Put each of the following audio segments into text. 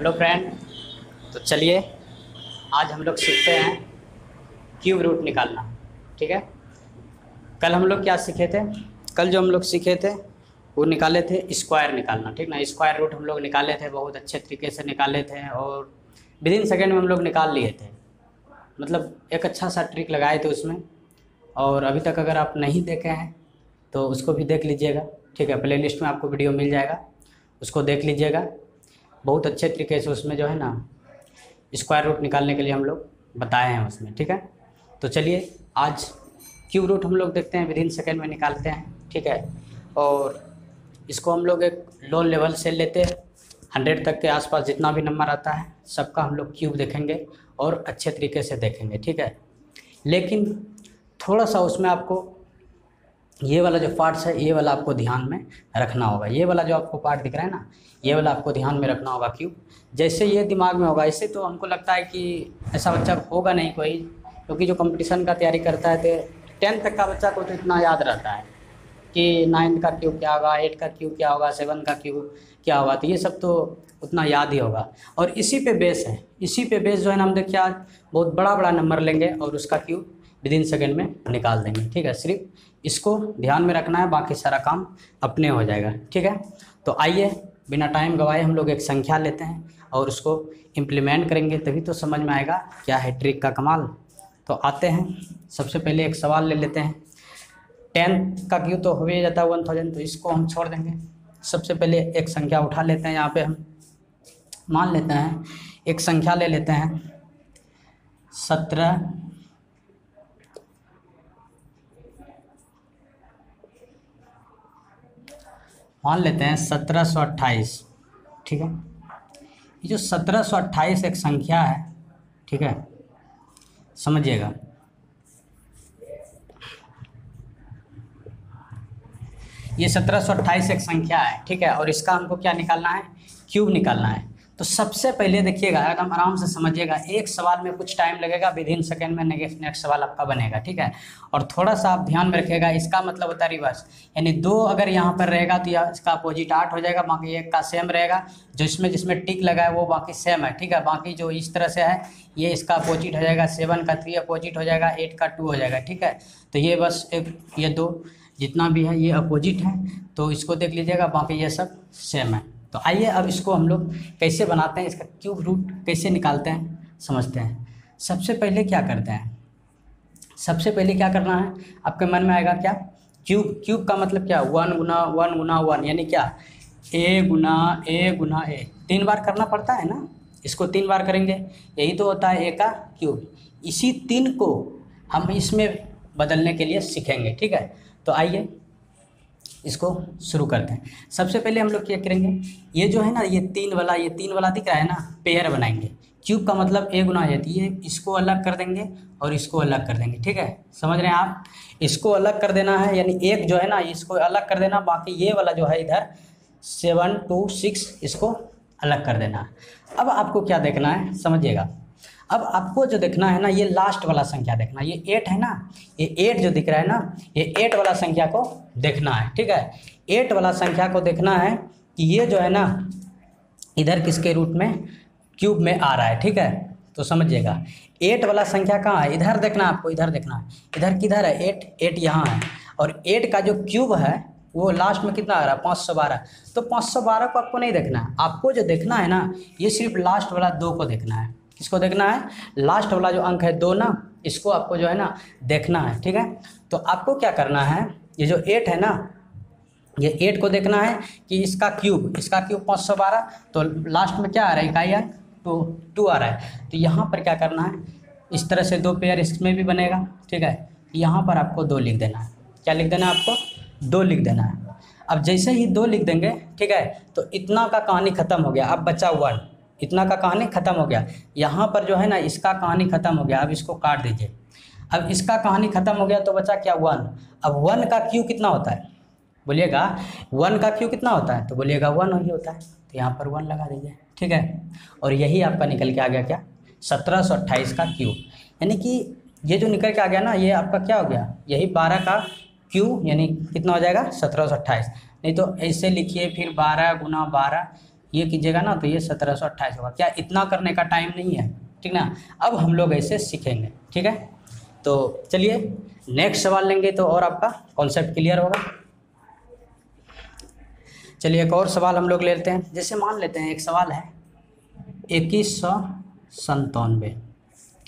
Hello friend. तो चलिए आज हम लोग सीखते हैं क्यूब रूट निकालना। ठीक है। कल हम लोग क्या सीखे थे? कल जो हम लोग सीखे थे वो निकाले थे स्क्वायर निकालना। ठीक ना, स्क्वायर रूट हम लोग निकाले थे, बहुत अच्छे तरीके से निकाले थे और विदिन सेकेंड में हम लोग निकाल लिए थे। मतलब एक अच्छा सा ट्रिक लगाए थे उसमें। और अभी तक अगर आप नहीं देखे हैं तो उसको भी देख लीजिएगा। ठीक है, प्ले लिस्ट में आपको वीडियो मिल जाएगा, उसको देख लीजिएगा। बहुत अच्छे तरीके से उसमें जो है ना स्क्वायर रूट निकालने के लिए हम लोग बताए हैं उसमें। ठीक है, तो चलिए आज क्यूब रूट हम लोग देखते हैं, विदिन सेकेंड में निकालते हैं। ठीक है, और इसको हम लोग एक लो लेवल से लेते हैं, 100 तक के आसपास जितना भी नंबर आता है सबका हम लोग क्यूब देखेंगे और अच्छे तरीके से देखेंगे। ठीक है, लेकिन थोड़ा सा उसमें आपको ये वाला जो पार्ट्स है ये वाला आपको ध्यान में रखना होगा। ये वाला जो आपको पार्ट दिख रहा है ना, ये वाला आपको ध्यान में रखना होगा। क्यों? जैसे ये दिमाग में होगा, इससे तो हमको लगता है कि ऐसा बच्चा होगा नहीं कोई, क्योंकि जो कंपटीशन का तैयारी करता है तो 10 तक का बच्चा को तो इतना याद रहता है कि 9 का क्यूब क्या होगा, 8 का क्यूब क्या होगा, 7 का क्यूब क्या होगा, तो ये सब तो उतना याद ही होगा। और इसी पे बेस है, इसी पे बेस जो है ना हम देखिए आज बहुत बड़ा बड़ा नंबर लेंगे और उसका क्यूब विदिन सेकेंड में निकाल देंगे। ठीक है, सिर्फ इसको ध्यान में रखना है, बाकी सारा काम अपने हो जाएगा। ठीक है, तो आइए बिना टाइम गवाए हम लोग एक संख्या लेते हैं और उसको इम्प्लीमेंट करेंगे, तभी तो समझ में आएगा क्या है ट्रिक का कमाल। तो आते हैं, सबसे पहले एक सवाल ले लेते हैं। 10 का क्यूब तो हो ही जाता है 1000, तो इसको हम छोड़ देंगे। सबसे पहले एक संख्या उठा लेते हैं, यहाँ पे हम मान लेते हैं एक संख्या ले लेते हैं 17 मान लेते हैं 1728। ठीक है, ये जो 1728 एक संख्या है, ठीक है, समझिएगा। ये 1728 एक संख्या है, ठीक है, और इसका हमको क्या निकालना है? क्यूब निकालना है। तो सबसे पहले देखिएगा, एकदम आराम से समझिएगा, एक सवाल में कुछ टाइम लगेगा, विदिन सेकेंड में नेक्स्ट सवाल आपका बनेगा। ठीक है, और थोड़ा सा आप ध्यान में रखिएगा, इसका मतलब होता है रिवर्स, यानी 2 अगर यहाँ पर रहेगा तो यह इसका अपोजिट 8 हो जाएगा, बाकी 1 का सेम रहेगा। जो जिसमें टिक लगा है वो बाकी सेम है। ठीक है, बाकी जो इस तरह से है ये इसका अपोजिट हो जाएगा, 7 का 3 अपोजिट हो जाएगा, 8 का 2 हो जाएगा। ठीक है, तो ये बस ये 2 जितना भी है ये अपोजिट है, तो इसको देख लीजिएगा, बाकी ये सब सेम है। तो आइए अब इसको हम लोग कैसे बनाते हैं, इसका क्यूब रूट कैसे निकालते हैं समझते हैं। सबसे पहले क्या करते हैं, सबसे पहले क्या करना है आपके मन में आएगा क्या? क्यूब। क्यूब का मतलब क्या? 1 गुना 1 गुना 1, यानी क्या? ए गुना ए गुना ए। 3 बार करना पड़ता है ना, इसको 3 बार करेंगे, यही तो होता है ए का क्यूब। इसी 3 को हम इसमें बदलने के लिए सीखेंगे। ठीक है, तो आइए इसको शुरू करते हैं। सबसे पहले हम लोग क्या करेंगे, ये जो है ना ये 3 वाला दिख रहा है ना, पेयर बनाएंगे। क्यूब का मतलब ए गुना ए, ये इसको अलग कर देंगे और इसको अलग कर देंगे। ठीक है, समझ रहे हैं आप? इसको अलग कर देना है, यानी एक जो है ना इसको अलग कर देना, बाकी ये वाला जो है इधर 7 2 6 इसको अलग कर देना है। अब आपको क्या देखना है समझिएगा, अब आपको जो देखना है ना ये लास्ट वाला संख्या देखना, ये 8 है ना, ये 8 जो दिख रहा है ना, ये 8 वाला संख्या को देखना है। ठीक है, 8 वाला संख्या को देखना है कि ये जो है ना इधर किसके रूट में, क्यूब में आ रहा है। ठीक है, तो समझिएगा 8 वाला संख्या कहाँ है, इधर देखना है आपको, इधर देखना है। इधर किधर है? 8 यहाँ है, और 8 का जो क्यूब है वो लास्ट में कितना आ रहा है? 512। तो 512 को आपको नहीं देखना है, आपको जो देखना है ना ये सिर्फ लास्ट वाला 2 को देखना है। किसको देखना है? लास्ट वाला जो अंक है 2 ना, इसको आपको जो है ना देखना है। ठीक है, तो आपको क्या करना है, ये जो 8 है ना, ये 8 को देखना है कि इसका क्यूब 512, तो लास्ट में क्या आ रहा है? इकाई अंक 2 आ रहा है। तो यहाँ पर क्या करना है, इस तरह से 2 पेयर इसमें भी बनेगा। ठीक है, यहाँ पर आपको 2 लिख देना है। क्या लिख देना है आपको? 2 लिख देना है। अब जैसे ही 2 लिख देंगे, ठीक है, तो इतना का कहानी ख़त्म हो गया, अब बचा 1। इतना का कहानी ख़त्म हो गया, यहाँ पर जो है ना इसका कहानी ख़त्म हो गया, अब इसको काट दीजिए। अब इसका कहानी ख़त्म हो गया तो बचा क्या? 1। अब 1 का क्यू कितना होता है बोलिएगा? 1 का क्यू कितना होता है? तो बोलिएगा 1 ही होता है, तो यहाँ पर 1 लगा दीजिए। ठीक है, और यही आपका निकल के आ गया क्या? 1728 का क्यू। यानी कि ये जो निकल के आ गया ना ये आपका क्या हो गया? यही 12 का क्यू, यानी कितना हो जाएगा? 1728। नहीं तो ऐसे लिखिए फिर 12 गुना 12 ये कीजिएगा ना तो ये 1728 होगा। क्या इतना करने का टाइम नहीं है, ठीक ना। अब हम लोग ऐसे सीखेंगे, ठीक है। तो चलिए नेक्स्ट सवाल लेंगे तो और आपका कॉन्सेप्ट क्लियर होगा। चलिए एक और सवाल हम लोग लेते हैं। जैसे मान लेते हैं एक सवाल है 2197,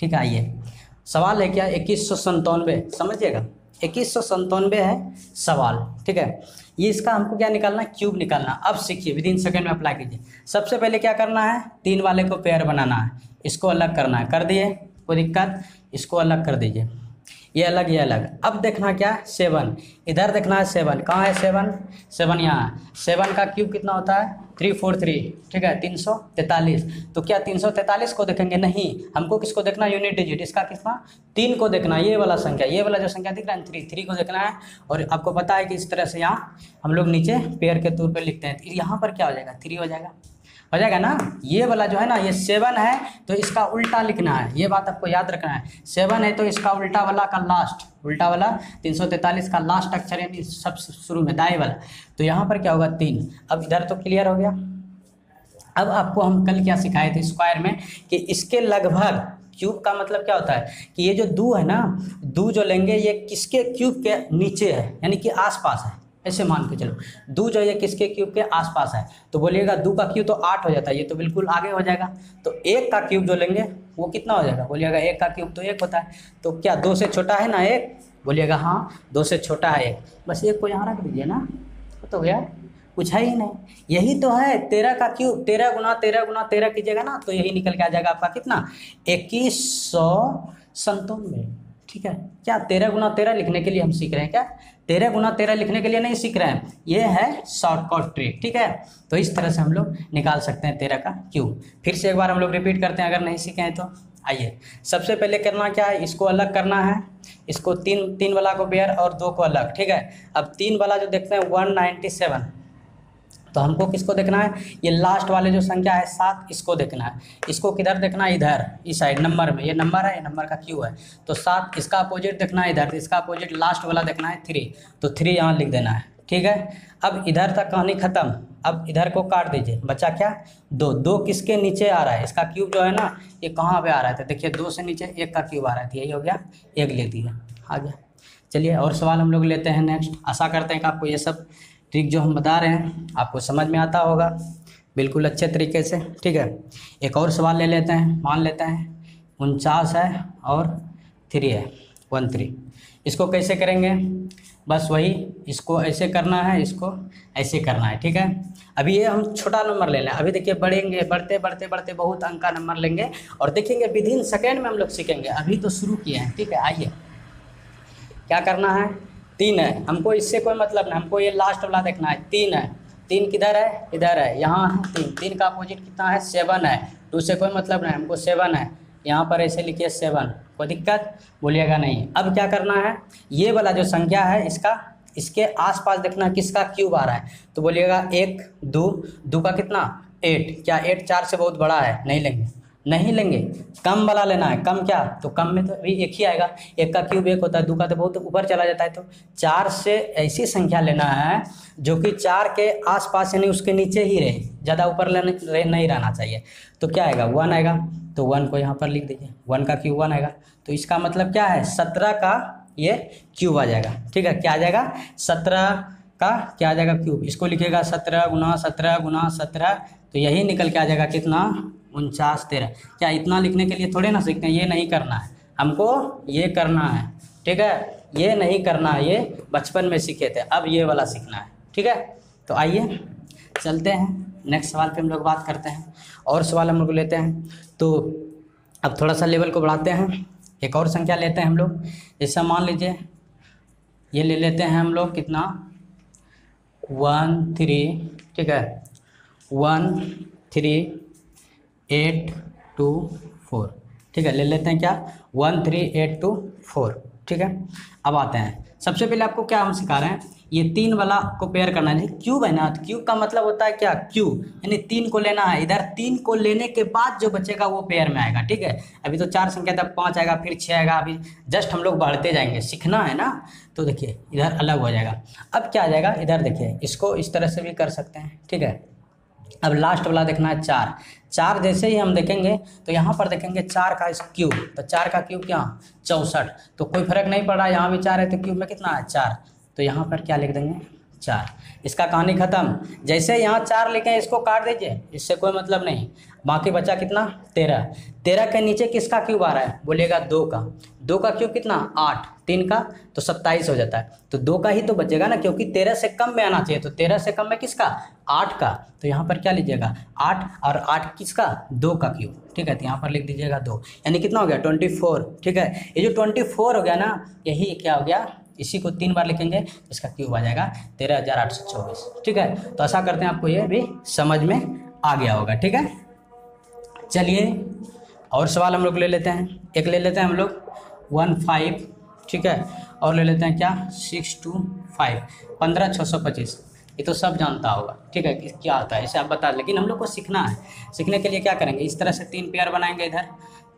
ठीक है। आइए सवाल है क्या 2197, समझिएगा 2197 है सवाल, ठीक है। ये इसका हमको क्या निकालना है, क्यूब निकालना। अब सीखिए विद इन सेकेंड में अप्लाई कीजिए। सबसे पहले क्या करना है, 3 वाले को पेयर बनाना है, इसको अलग करना है, कर दिए कोई दिक्कत, इसको अलग कर दीजिए, ये अलग ये अलग। अब देखना क्या 7, इधर देखना है 7, कहाँ है 7 यहाँ। 7 का क्यूब कितना होता है 343, ठीक है 343। तो क्या 343 को देखेंगे, नहीं, हमको किसको देखना, यूनिट डिजिट, इसका कितना 3 को देखना, ये वाला संख्या, ये वाला जो संख्या दिख रहा है 3 को देखना है। और आपको पता है कि इस तरह से यहाँ हम लोग नीचे पेयर के तौर पर लिखते हैं, यहाँ पर क्या हो जाएगा 3 हो जाएगा ना। ये वाला जो है ना ये 7 है तो इसका उल्टा लिखना है, ये बात आपको याद रखना है। 7 है तो इसका उल्टा वाला का लास्ट, उल्टा वाला 343 का लास्ट अक्षर यानी सब शुरू में दाएं वाला, तो यहाँ पर क्या होगा 3। अब इधर तो क्लियर हो गया। अब आपको हम कल क्या सिखाए थे स्क्वायर में कि इसके लगभग, क्यूब का मतलब क्या होता है कि ये जो 2 है ना, 2 जो लेंगे ये किसके क्यूब के नीचे है यानी कि आसपास है, ऐसे मान के चलो 2 जो है किसके क्यूब के आसपास है। तो बोलिएगा 2 का क्यूब तो 8 हो जाता है, ये तो बिल्कुल आगे हो जाएगा। तो 1 का क्यूब जो लेंगे वो कितना हो जाएगा, बोलिएगा 1 का क्यूब तो 1 होता है। तो क्या 2 से छोटा है ना 1, बोलिएगा हाँ 2 से छोटा है 1, बस 1 को यहाँ रख दीजिए ना, तो भैया कुछ है ही नहीं। यही तो है 13 का क्यूब, 13 गुना 13 गुना 13 कीजिएगा ना तो यही निकल के आ जाएगा आपका कितना 2197, ठीक है। क्या 13 गुना 13 लिखने के लिए हम सीख रहे हैं क्या, 13 गुना 13 लिखने के लिए नहीं सीख रहे हैं, ये है शॉर्टकट ट्रिक, ठीक है। तो इस तरह से हम लोग निकाल सकते हैं 13 का क्यूब। फिर से एक बार हम लोग रिपीट करते हैं अगर नहीं सीखे हैं तो। आइए सबसे पहले करना क्या है, इसको अलग करना है, इसको 3 वाला को पेयर और 2 को अलग, ठीक है। अब 3 वाला जो देखते हैं 197, तो हमको किसको देखना है, ये लास्ट वाले जो संख्या है 7, इसको देखना है। इसको किधर देखना है, इधर इस साइड नंबर में, ये नंबर है, ये नंबर का क्यू है तो 7, इसका अपोजिट देखना है इधर, इसका अपोजिट लास्ट वाला देखना है 3, तो 3 यहाँ लिख देना है, ठीक है। अब इधर तक कहानी खत्म। अब इधर को काट दीजिए, बचा क्या 2 किसके नीचे आ रहा है, इसका क्यूब जो है ना ये कहाँ पे आ रहा है, देखिए 2 से नीचे 1 का क्यूब आ रहा था, यही हो गया 1 ले दिया, आ गया। चलिए और सवाल हम लोग लेते हैं नेक्स्ट। आशा करते हैं कि आपको ये सब ट्रिक जो हम बता रहे हैं आपको समझ में आता होगा बिल्कुल अच्छे तरीके से, ठीक है। एक और सवाल ले लेते हैं। मान लेते हैं 49 है और 3 है 13, इसको कैसे करेंगे, बस वही, इसको ऐसे करना है, इसको ऐसे करना है, ठीक है। अभी ये हम छोटा नंबर ले लें, अभी देखिए बढ़ेंगे, बढ़ते बढ़ते बढ़ते बहुत अंक का नंबर लेंगे और देखेंगे विद इन सेकेंड में हम लोग सीखेंगे। अभी तो शुरू किए हैं, ठीक है। आइए क्या करना है, 3 है, हमको इससे कोई मतलब नहीं, हमको ये लास्ट वाला देखना है। 3 है, 3 किधर है, इधर है, यहाँ है 3 का अपोजिट कितना है 7 है, 2 से कोई मतलब नहीं, हमको 7 है, यहाँ पर ऐसे लिखिए 7, कोई दिक्कत, बोलिएगा नहीं। अब क्या करना है, ये वाला जो संख्या है इसके आसपास देखना किसका क्यूब आ रहा है, तो बोलिएगा 1 2 का कितना 8, क्या 8 4 से बहुत बड़ा है, नहीं लेंगे, कम वाला लेना है। कम क्या, तो कम में तो अभी 1 ही आएगा, 1 का क्यूब 1 होता है, 2 का तो बहुत ऊपर चला जाता है, तो 4 से ऐसी संख्या लेना है जो कि 4 के आसपास यानी उसके नीचे ही रहे, ज़्यादा ऊपर नहीं रहना चाहिए। तो क्या आएगा 1 आएगा, तो 1 को यहाँ पर लिख दीजिए, 1 का क्यूब 1 आएगा, तो इसका मतलब क्या है 17 का ये क्यूब आ जाएगा, ठीक है। क्या आ जाएगा 17 का क्या आ जाएगा क्यूब, इसको लिखिएगा 17 गुना 17 गुना 17, तो यही निकल के आ जाएगा कितना 49 13। क्या इतना लिखने के लिए थोड़े ना सीखते हैं, ये नहीं करना है हमको, ये करना है, ठीक है। ये नहीं करना है, ये बचपन में सीखे थे, अब ये वाला सीखना है, ठीक है। तो आइए चलते हैं नेक्स्ट सवाल पे हम लोग बात करते हैं। और सवाल हम लोग लेते हैं, तो अब थोड़ा सा लेवल को बढ़ाते हैं, एक और संख्या लेते हैं हम लोग। जैसा मान लीजिए ये ले लेते हैं हम लोग कितना 1 3, ठीक है 1 3 8 2 4, ठीक है। ले लेते हैं क्या 1 3 8 2 4, ठीक है। अब आते हैं, सबसे पहले आपको क्या हम सिखा रहे हैं, ये 3 वाला को पेयर करना है, क्यूब है ना, तो क्यूब का मतलब होता है क्या क्यूब, यानी 3 को लेना है, इधर 3 को लेने के बाद जो बचेगा वो पेयर में आएगा, ठीक है। अभी तो 4 संख्या तब 5 आएगा, फिर 6 आएगा, अभी जस्ट हम लोग बढ़ते जाएंगे, सीखना है ना। तो देखिए इधर अलग हो जाएगा। अब क्या आ जाएगा, इधर देखिए इसको इस तरह से भी कर सकते हैं, ठीक है। अब लास्ट वाला देखना है 4। 4 जैसे ही हम देखेंगे तो यहाँ पर देखेंगे 4 का क्यूब, तो 4 का क्यूब क्या 64, तो कोई फर्क नहीं पड़ रहा, यहाँ भी 4 है तो क्यूब में कितना है 4, तो यहाँ पर क्या लिख देंगे 4। इसका कहानी खत्म। जैसे यहाँ 4 लिखे इसको काट दीजिए, इससे कोई मतलब नहीं, बाकी बचा कितना 13। 13 के नीचे किसका क्यूब आ रहा है बोलिएगा 2 का। 2 का क्यूब कितना 8, 3 का तो 27 हो जाता है, तो 2 का ही तो बचेगा ना, क्योंकि 13 से कम में आना चाहिए, तो 13 से कम में किसका 8 का, तो यहाँ पर क्या लीजिएगा 8, और 8 किसका 2 का क्यूब, ठीक है, तो यहाँ पर लिख दीजिएगा 2, यानी कितना हो गया 24, ठीक है। ये जो 24 हो गया ना, यही क्या हो गया, इसी को 3 बार लिखेंगे इसका क्यूब आ जाएगा 13,824, ठीक है। तो ऐसा करते हैं, आपको ये भी समझ में आ गया होगा, ठीक है। चलिए और सवाल हम लोग ले लेते हैं, एक ले लेते हैं हम लोग 15, ठीक है, और ले लेते हैं क्या 625, 15,625, ये तो सब जानता होगा, ठीक है, क्या होता है इसे आप बता, लेकिन हम लोग को सीखना है। सीखने के लिए क्या करेंगे, इस तरह से 3 पेयर बनाएंगे इधर,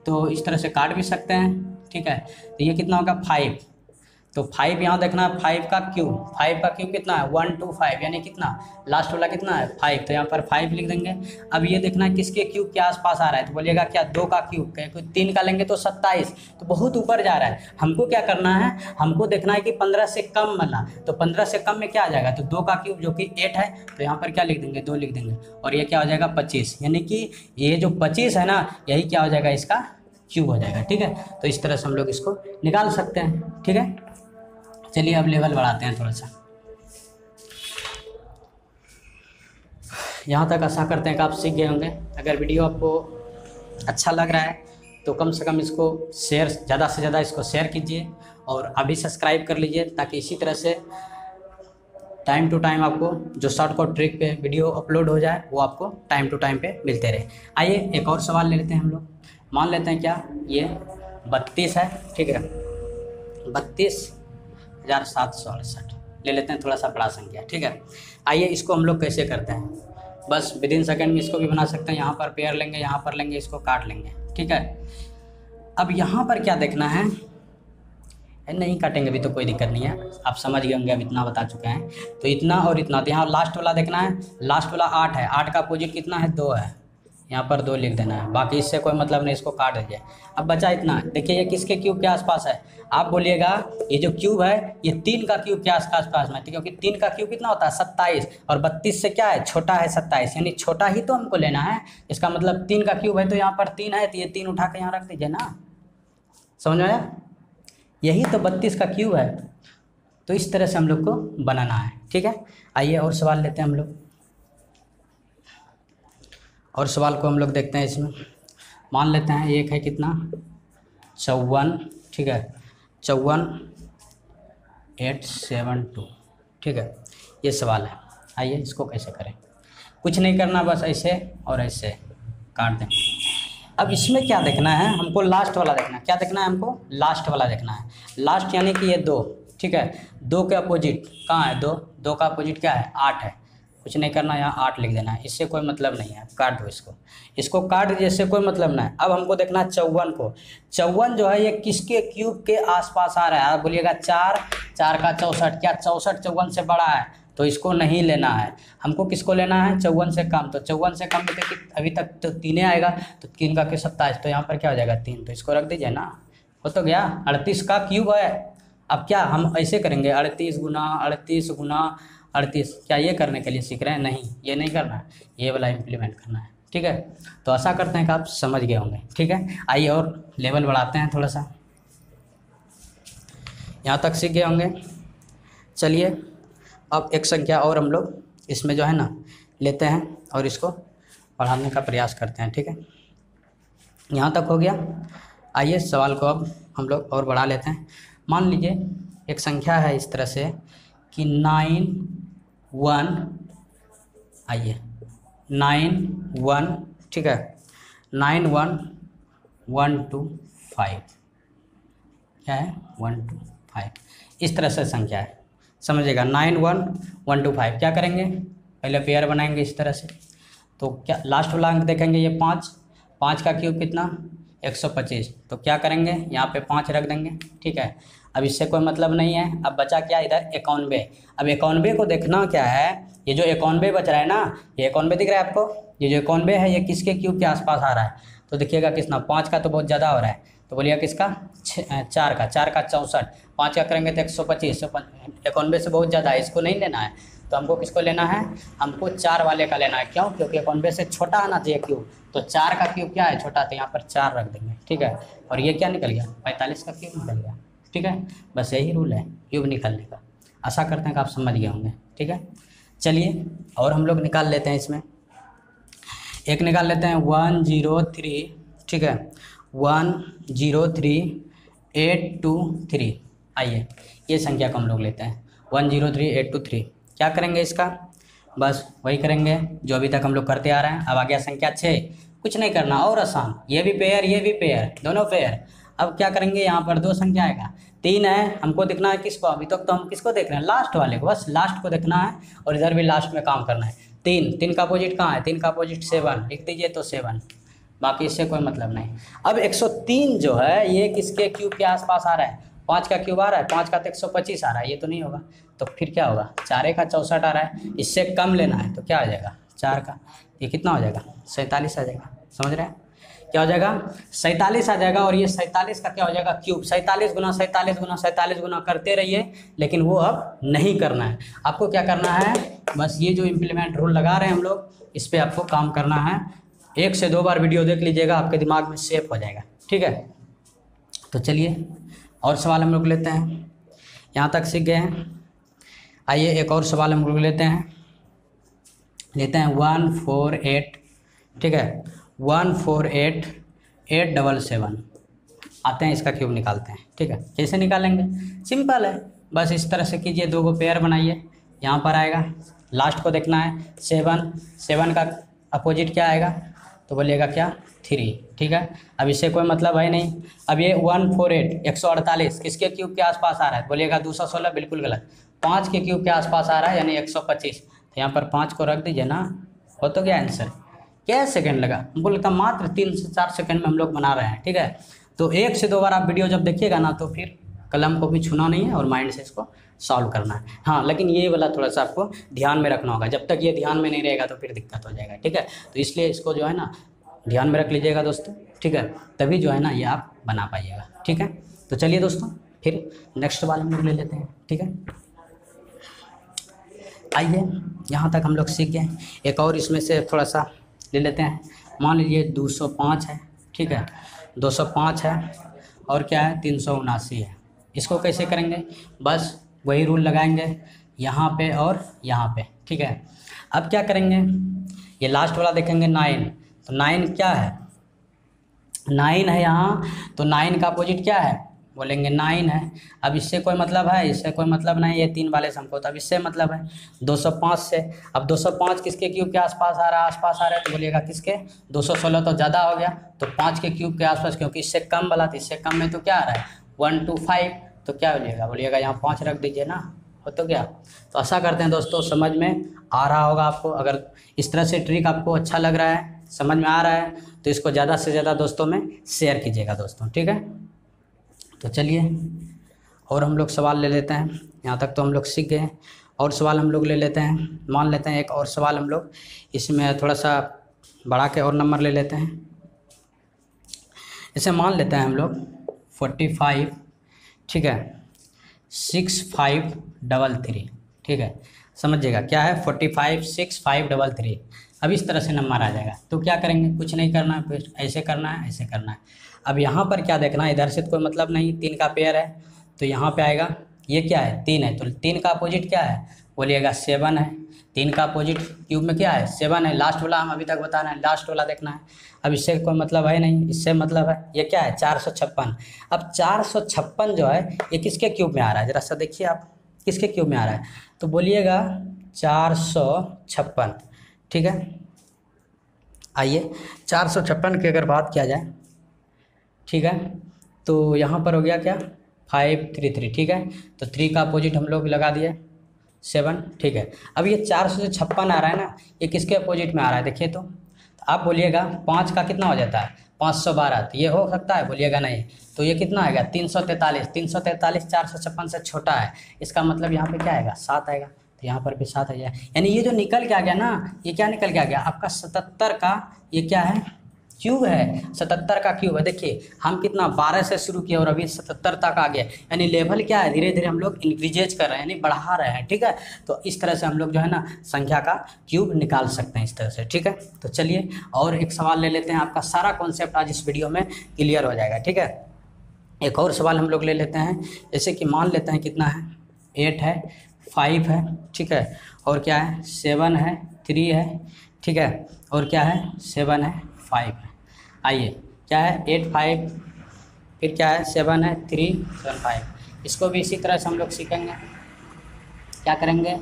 तो इस तरह से काट भी सकते हैं, ठीक है। तो ये कितना होगा 5, तो 5 यहाँ देखना है 5 का क्यूब, 5 का क्यूब कितना है 125, यानी कितना लास्ट वाला कितना है 5, तो यहाँ पर 5 लिख देंगे। अब ये देखना है किसके क्यूब के आसपास आ रहा है, तो बोलिएगा क्या 2 का क्यूब, क्योंकि 3 का लेंगे तो 27, तो बहुत ऊपर जा रहा है। हमको क्या करना है, हमको देखना है कि 15 से कम वाला, तो 15 से कम में क्या आ जाएगा, तो 2 का क्यूब जो कि 8 है, तो यहाँ पर क्या लिख देंगे 2 लिख देंगे, और ये क्या हो जाएगा 25, यानी कि ये जो 25 है ना, यही क्या हो जाएगा इसका क्यूब हो जाएगा, ठीक है। तो इस तरह से हम लोग इसको निकाल सकते हैं, ठीक है। चलिए अब लेवल बढ़ाते हैं थोड़ा सा, यहाँ तक आशा करते हैं कि आप सीख गए होंगे। अगर वीडियो आपको अच्छा लग रहा है तो कम से कम इसको शेयर, ज़्यादा से ज़्यादा इसको शेयर कीजिए, और अभी सब्सक्राइब कर लीजिए, ताकि इसी तरह से टाइम टू टाइम आपको जो शॉर्टकट ट्रिक पे वीडियो अपलोड हो जाए वो आपको टाइम टू टाइम पे मिलते रहे। आइए एक और सवाल ले लेते हैं हम लोग, मान लेते हैं क्या ये 32 है, ठीक है, 32,768 ले लेते हैं, थोड़ा सा बड़ा संख्या, ठीक है। आइए इसको हम लोग कैसे करते हैं, बस विदिन सेकंड में इसको भी बना सकते हैं। यहाँ पर पेयर लेंगे, यहाँ पर लेंगे, इसको काट लेंगे, ठीक है। अब यहाँ पर क्या देखना है, नहीं काटेंगे भी तो कोई दिक्कत नहीं है, आप समझ गए होंगे, अब इतना बता चुके हैं, तो इतना और इतना, तो यहाँ लास्ट वाला देखना है, लास्ट वाला 8 है, 8 का अपोजिट कितना है 2 है, यहाँ पर 2 लिख देना है, बाकी इससे कोई मतलब नहीं, इसको काट दीजिए। अब बचा इतना, देखिए ये किसके क्यूब के आसपास है, आप बोलिएगा ये जो क्यूब है ये 3 का क्यूब के आसपास में, क्योंकि 3 का क्यूब कितना होता है 27, और 32 से क्या है छोटा है 27, यानी छोटा ही तो हमको लेना है। इसका मतलब 3 का क्यूब है, तो यहाँ पर 3 है, तो ये 3 उठा के यहाँ रख दीजिए ना, समझ में आया, यही तो 32 का क्यूब है। तो इस तरह से हम लोग को बनाना है, ठीक है। आइए और सवाल लेते हैं हम लोग, और सवाल को हम लोग देखते हैं। इसमें मान लेते हैं एक है कितना 54, ठीक है, 54,872, ठीक है, ये सवाल है। आइए इसको कैसे करें, कुछ नहीं करना, बस ऐसे और ऐसे काट दें। अब इसमें क्या देखना है हमको, लास्ट वाला देखना है, क्या देखना है हमको लास्ट वाला देखना है, लास्ट यानी कि ये 2, ठीक है, 2 के अपोजिट कहाँ है 2 का अपोजिट क्या है 8 है, कुछ नहीं करना, यहाँ 8 लिख देना है, इससे कोई मतलब नहीं है, काट दो इसको काट दीजिए, इससे कोई मतलब नहीं है। अब हमको देखना है 54 को, 54 जो है ये किसके क्यूब के आसपास आ रहा है, आप बोलिएगा 4 का 64, क्या 64 54 से बड़ा है, तो इसको नहीं लेना है। हमको किसको लेना है 54 से कम, तो 54 से कम में तो अभी तक तो 3 आएगा, तो 3 का के 27, तो यहाँ पर क्या हो जाएगा 3, तो इसको रख दीजिए ना, हो तो गया 38 का क्यूब है। अब क्या हम ऐसे करेंगे 38 गुना 38 गुना 38, क्या ये करने के लिए सीख रहे हैं, नहीं ये नहीं करना है, ये वाला इम्प्लीमेंट करना है, ठीक है। तो आशा करते हैं कि आप समझ गए होंगे, ठीक है। आइए और लेवल बढ़ाते हैं थोड़ा सा, यहाँ तक सीख गए होंगे। चलिए अब एक संख्या और हम लोग इसमें जो है ना लेते हैं और इसको बढ़ाने का प्रयास करते हैं, ठीक है। यहाँ तक हो गया। आइए सवाल को अब हम लोग और बढ़ा लेते हैं। मान लीजिए एक संख्या है इस तरह से कि 91, आइए 91, ठीक है, 91125, क्या है 125, इस तरह से संख्या है, समझिएगा 91125। क्या करेंगे, पहले पेयर बनाएंगे इस तरह से, तो क्या लास्ट वाला अंक देखेंगे ये 5 का क्यूब कितना 125। तो क्या करेंगे, यहाँ पे 5 रख देंगे, ठीक है। अब इससे कोई मतलब नहीं है। अब बचा क्या इधर, 91। अब 91 को देखना क्या है, ये जो 91 बच रहा है ना, ये 91 दिख रहा है आपको, ये जो 91 है ये किसके क्यूब के आसपास आ रहा है, तो देखिएगा कितना, 5 का तो बहुत ज़्यादा हो रहा है, तो बोलिएगा किसका, 4 का 64, 5 का करेंगे तो 125, 91 से बहुत ज़्यादा है, इसको नहीं लेना है। तो हमको किसको लेना है, हमको 4 वाले का लेना है। क्यों, क्योंकि 91 से छोटा आना चाहिए क्यूब, तो 4 का क्यूब क्या है, छोटा, तो यहाँ पर 4 रख देंगे, ठीक है। और ये क्या निकल गया, 45 का क्यूब निकल गया, ठीक है। बस यही रूल है क्यूब निकालने का। आशा करते हैं कि आप समझ गए होंगे, ठीक है। चलिए और हम लोग निकाल लेते हैं, इसमें एक निकाल लेते हैं 103, ठीक है, 103823। आइए ये संख्या को हम लोग लेते हैं 103823। क्या करेंगे इसका, बस वही करेंगे जो अभी तक हम लोग करते आ रहे हैं। अब आ गया संख्या 6, कुछ नहीं करना और आसान, ये भी पेयर ये भी पेयर, दोनों पेयर। अब क्या करेंगे, यहाँ पर 2 संख्या आएगा, 3 है, हमको देखना है किसको, अभी तक तो हम किसको देख रहे हैं, लास्ट वाले को, बस लास्ट को देखना है और इधर भी लास्ट में काम करना है। 3 का अपोजिट कहाँ है, 3 का अपोजिट 7, लिख दीजिए तो 7, बाकी इससे कोई मतलब नहीं। अब 103 जो है ये किसके क्यूब के आसपास आ रहा है, 5 का क्यूब आ रहा है, 5 का तो 125 आ रहा है, ये तो नहीं होगा, तो फिर क्या होगा, 4 का 64 आ रहा है, इससे कम लेना है, तो क्या आ जाएगा 4 का, ये कितना हो जाएगा, 47 आ जाएगा, समझ रहे हैं, क्या हो जाएगा, 47 आ जाएगा। और ये 47 का क्या हो जाएगा, क्यूब, 47 गुना 47 गुना 47 गुना करते रहिए, लेकिन वो अब नहीं करना है। आपको क्या करना है, बस ये जो इम्प्लीमेंट रूल लगा रहे हैं हम लोग, इस पर आपको काम करना है। 1 से 2 बार वीडियो देख लीजिएगा, आपके दिमाग में सेव हो जाएगा, ठीक है। तो चलिए और सवाल हम लोग लेते हैं, यहाँ तक सीख गए हैं। आइए एक और सवाल हम लोग लेते हैं 148, ठीक है, 148877 आते हैं, इसका क्यूब निकालते हैं, ठीक है। कैसे निकालेंगे, सिंपल है, बस इस तरह से कीजिए, 2 को पेयर बनाइए, यहाँ पर आएगा, लास्ट को देखना है 7 का अपोजिट क्या आएगा, तो बोलिएगा क्या, 3, ठीक है। अब इससे कोई मतलब है नहीं। अब ये 148 किसके क्यूब के आसपास आ रहा है, बोलिएगा 216, बिल्कुल गलत, 5 के क्यूब के आसपास आ रहा है, यानी 125, तो यहाँ पर 5 को रख दीजिए ना, हो तो गया आंसर। क्या सेकंड लगा, हमको लगता मात्र 3 से 4 सेकंड में हम लोग बना रहे हैं, ठीक है। तो 1 से 2 बार आप वीडियो जब देखिएगा ना, तो फिर कलम को भी छूना नहीं है और माइंड से इसको सॉल्व करना है। हाँ, लेकिन ये वाला थोड़ा सा आपको ध्यान में रखना होगा, जब तक ये ध्यान में नहीं रहेगा तो फिर दिक्कत हो जाएगा, ठीक है। तो इसलिए इसको जो है ना ध्यान में रख लीजिएगा दोस्तों, ठीक है, तभी जो है ना ये आप बना पाइएगा, ठीक है। तो चलिए दोस्तों फिर नेक्स्ट वाला हम लोग ले लेते हैं, ठीक है। आइए यहाँ तक हम लोग सीख गए, एक और इसमें से थोड़ा सा ले लेते हैं। मान लीजिए 205 है, ठीक है, 205 है और क्या है 379 है। इसको कैसे करेंगे, बस वही रूल लगाएंगे यहाँ पे और यहाँ पे, ठीक है। अब क्या करेंगे, ये लास्ट वाला देखेंगे 9, तो 9 क्या है, 9 है यहाँ, तो 9 का अपोजिट क्या है, बोलेंगे 9 है। अब इससे कोई मतलब है, इससे कोई मतलब नहीं, ये 3 वाले से हमको, तो अब इससे मतलब है 205 से। अब 205 किसके क्यूब के आसपास आ रहा है, तो बोलिएगा किसके, 216 तो ज़्यादा हो गया, तो 5 के क्यूब के आसपास, क्योंकि इससे कम वाला था, इससे कम में तो क्या आ रहा है 125, तो क्या बोलिएगा यहाँ 5 रख दीजिए ना, हो तो क्या। तो आशा करते हैं दोस्तों समझ में आ रहा होगा आपको। अगर इस तरह से ट्रिक आपको अच्छा लग रहा है, समझ में आ रहा है, तो इसको ज़्यादा से ज़्यादा दोस्तों में शेयर कीजिएगा दोस्तों, ठीक है। तो चलिए और हम लोग सवाल ले लेते हैं, यहाँ तक तो हम लोग सीख गए, और सवाल हम लोग ले लेते हैं। मान लेते हैं एक और सवाल हम लोग इसमें थोड़ा सा बढ़ा के और नंबर ले लेते हैं। इसे मान लेते हैं हम लोग 45, ठीक है, 6533, ठीक है। समझिएगा क्या है 45 6533। अब इस तरह से नंबर आ जाएगा, तो क्या करेंगे, कुछ नहीं करना है, फिर ऐसे करना है, ऐसे करना है। अब यहाँ पर क्या देखना है, इधर से तो कोई मतलब नहीं, 3 का पेयर है, तो यहाँ पे आएगा, ये क्या है 3 है, तो 3 का अपोजिट क्या है, बोलिएगा 7 है। 3 का अपोजिट क्यूब में क्या है 7 है, लास्ट वाला हम अभी तक बताना है, लास्ट वाला देखना है। अब इससे कोई मतलब है नहीं, इससे मतलब है, ये क्या है 456। अब 456 जो है ये किसके क्यूब में आ रहा है, ज़रा सा देखिए आप, किसके क्यूब में आ रहा है, तो बोलिएगा 456, ठीक है। आइए 456 की अगर बात किया जाए, ठीक है, तो यहाँ पर हो गया क्या 533, ठीक है, तो 3 का अपोजिट हम लोग लगा दिए 7, ठीक है। अब ये 456 आ रहा है ना, ये किसके अपोजिट में आ रहा है देखिए, तो आप बोलिएगा 5 का कितना हो जाता है, 512, तो ये हो सकता है, बोलिएगा नहीं। तो ये कितना आएगा 343, 343 456 से छोटा है, इसका मतलब यहाँ पे क्या आएगा 7 आएगा, तो यहाँ पर भी 7 आ जाए। यानी ये जो निकल के आ गया ना, ये क्या निकल के आ गया आपका 77 का, ये क्या है क्यूब है, 77 का क्यूब है। देखिए हम कितना 12 से शुरू किया और अभी 77 तक आ गया, यानी लेवल क्या है, धीरे धीरे हम लोग इंक्रीजेज कर रहे हैं, यानी बढ़ा रहे हैं, ठीक है। तो इस तरह से हम लोग जो है ना संख्या का क्यूब निकाल सकते हैं इस तरह से, ठीक है। तो चलिए और एक सवाल ले लेते हैं, आपका सारा कॉन्सेप्ट आज इस वीडियो में क्लियर हो जाएगा, ठीक है। एक और सवाल हम लोग ले लेते हैं, जैसे कि मान लेते हैं कितना है 8 है, 5 है, ठीक है, और क्या है 7 है, 3 है, ठीक है, और क्या है 7 है, 5 है। आइए क्या है 8 5, फिर क्या है 7 है, 3 7 5। इसको भी इसी तरह से हम लोग सीखेंगे। क्या करेंगे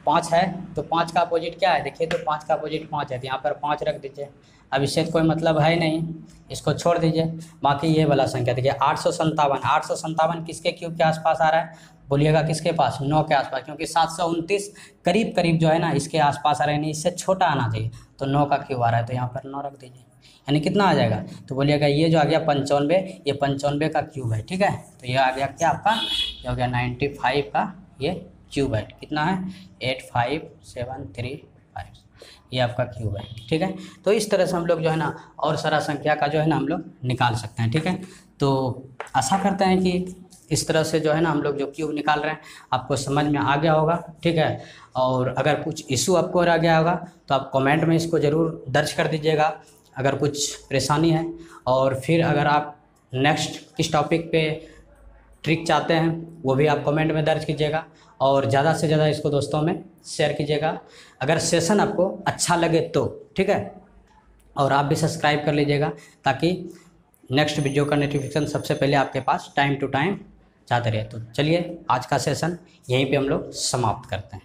5 है तो 5 का अपोजिट क्या है, देखिए तो 5 का अपोजिट 5 है, तो यहाँ पर 5 रख दीजिए। अब इससे कोई मतलब है नहीं, इसको छोड़ दीजिए। बाकी ये वाला संख्या देखिए 857, 857 किसके क्यूब के आसपास आ रहा है, बोलिएगा किसके पास 9 के आसपास, क्योंकि 729 करीब करीब जो है ना इसके आसपास आ रहा है, नहीं इससे छोटा आना चाहिए, तो 9 का क्यूब आ रहा है, तो यहाँ पर 9 रख दीजिए। यानी कितना आ जाएगा, तो बोलिएगा ये जो आ गया 95, ये 95 का क्यूब है, ठीक है। तो ये आ गया क्या आपका, ये हो गया 95 का ये क्यूब है, कितना है 85735, ये आपका क्यूब है, ठीक है। तो इस तरह से हम लोग जो है ना और सारा संख्या का जो है ना हम लोग निकाल सकते हैं, ठीक है। तो आशा करते हैं कि इस तरह से जो है ना हम लोग जो क्यूब निकाल रहे हैं आपको समझ में आ गया होगा, ठीक है। और अगर कुछ इशू आपको रह गया होगा तो आप कमेंट में इसको ज़रूर दर्ज कर दीजिएगा, अगर कुछ परेशानी है। और फिर अगर आप नेक्स्ट किस टॉपिक पे ट्रिक चाहते हैं वो भी आप कमेंट में दर्ज कीजिएगा, और ज़्यादा से ज़्यादा इसको दोस्तों में शेयर कीजिएगा, अगर सेशन आपको अच्छा लगे तो, ठीक है। और आप भी सब्सक्राइब कर लीजिएगा ताकि नेक्स्ट वीडियो का नोटिफिकेशन सबसे पहले आपके पास टाइम टू टाइम जाते रहे। तो चलिए आज का सेशन यहीं पे हम लोग समाप्त करते हैं।